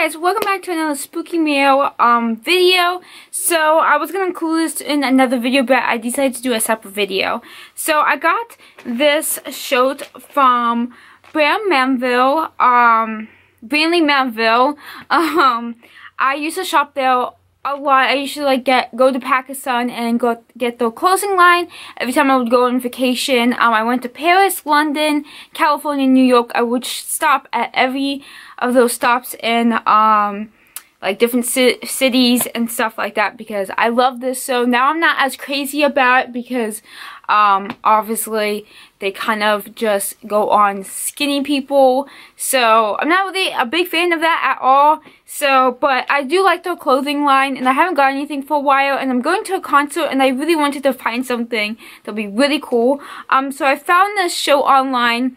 guys, welcome back to another spooky mail video. So I was gonna include this in another video, but I decided to do a separate video. So I got this shirt from Brandy Melville. Brandy Melville. I used to shop there a lot. I usually go to Pakistan and get the clothing line every time I would go on vacation. I went to Paris, London, California, New York. I would stop at every of those stops in like different cities and stuff like that because I love this. So now I'm not as crazy about it because obviously they kind of just go on skinny people, so I'm not really a big fan of that at all. So but I do like their clothing line, and I haven't got anything for a while, and I'm going to a concert and I really wanted to find something that'll be really cool. So I found this show online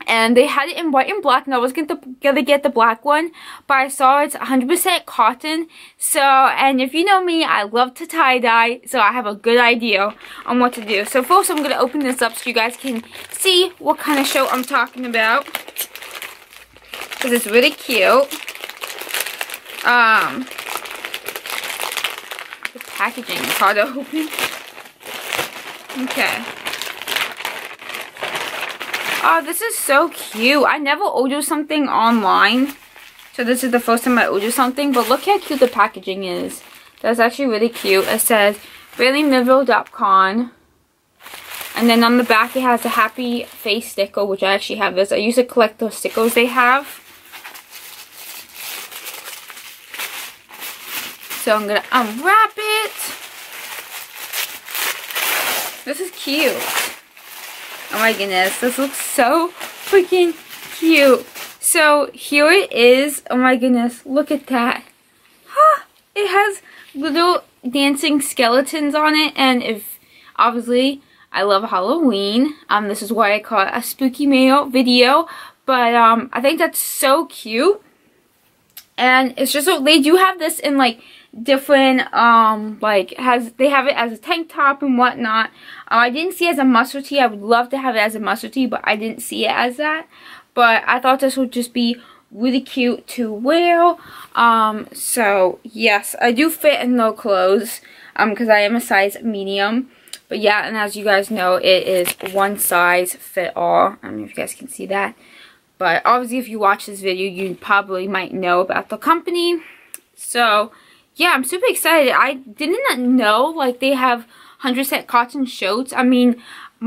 and they had it in white and black, and I was gonna get the black one, but I saw it's 100% cotton. So, and if you know me, I love to tie-dye, so I have a good idea on what to do. So first I'm gonna open this up so you guys can see what kind of show I'm talking about, because it's really cute. The packaging is hard to open. Okay. Oh, this is so cute. I never ordered something online, so this is the first time I ordered something, but look how cute the packaging is. That's actually really cute. It says BrandyMelville.com, and then on the back it has a happy face sticker, which I actually have this. I used to collect those stickers they have. So I'm gonna unwrap it. This is cute. Oh my goodness, this looks so freaking cute. So here it is. Oh my goodness, look at that. It has little dancing skeletons on it, and if obviously I love Halloween. This is why I call it a spooky mail video. But I think that's so cute. And it's just so they do have this in like different they have it as a tank top and whatnot. I didn't see it as a mustard tee. I would love to have it as a mustard tee, but I didn't see it as that. But I thought this would just be really cute to wear. So yes, I do fit in no clothes because I am a size medium. But yeah, and as you guys know, it is one size fit all. I don't know if you guys can see that. But obviously if you watch this video, you probably might know about the company. So yeah, I'm super excited. I did not know like they have 100% cotton shirts. I mean,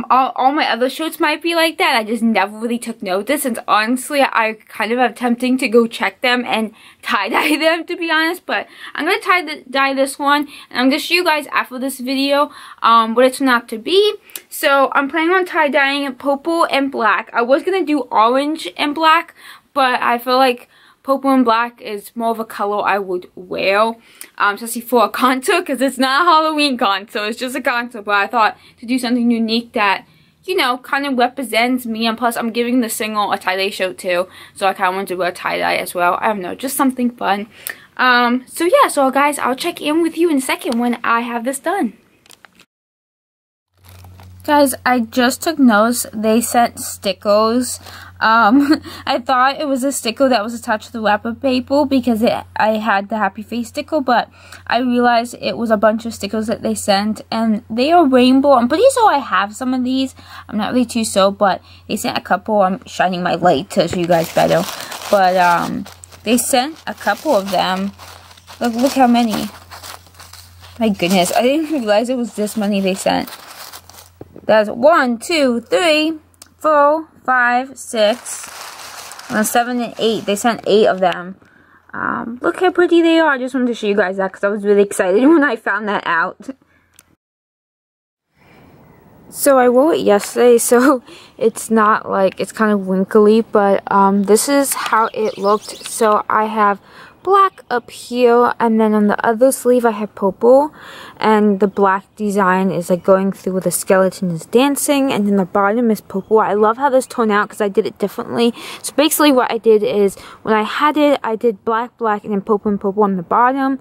all my other shirts might be like that. I just never really took notice, and honestly I kind of am tempting to go check them and tie-dye them, to be honest. But I'm going to tie-dye this one, and I'm going to show you guys after this video what it's not to be. So I'm planning on tie-dyeing purple and black. I was going to do orange and black, but I feel like purple and black is more of a color I would wear, especially for a concert, because it's not a Halloween concert, it's just a concert. But I thought to do something unique that, you know, kind of represents me, and plus I'm giving the single a tie-dye shirt too, so I kind of wanted to wear tie-dye as well. I don't know, just something fun. So yeah, so guys, I'll check in with you in a second when I have this done. Guys, I just took notice they sent stickers. I thought it was a sticker that was attached to the wrapper paper because I had the happy face sticker, but I realized it was a bunch of stickers that they sent, and they are rainbow. I'm pretty sure I have some of these. I'm not really too sure, but they sent a couple. I'm shining my light to show you guys better. But they sent a couple of them. Look how many. My goodness, I didn't realize it was this many they sent. That's 1, 2, 3, 4, 5, 6, and 7 and 8. They sent 8 of them. Look how pretty they are. I just wanted to show you guys that because I was really excited when I found that out. So I wore it yesterday, so it's not like, it's kind of wrinkly, but this is how it looked. So I have black up here, and then on the other sleeve I have purple, and the black design is like going through where the skeleton is dancing, and then the bottom is purple. I love how this turned out because I did it differently. So basically what I did is when I had it, I did black, and then purple and purple on the bottom.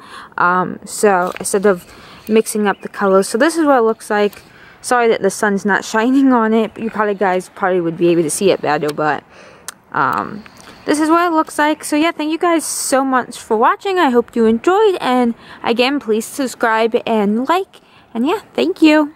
So instead of mixing up the colors, so this is what it looks like. Sorry that the sun's not shining on it, but you guys probably would be able to see it better, but this is what it looks like. So yeah, thank you guys so much for watching. I hope you enjoyed, and again, please subscribe and like, and yeah, thank you.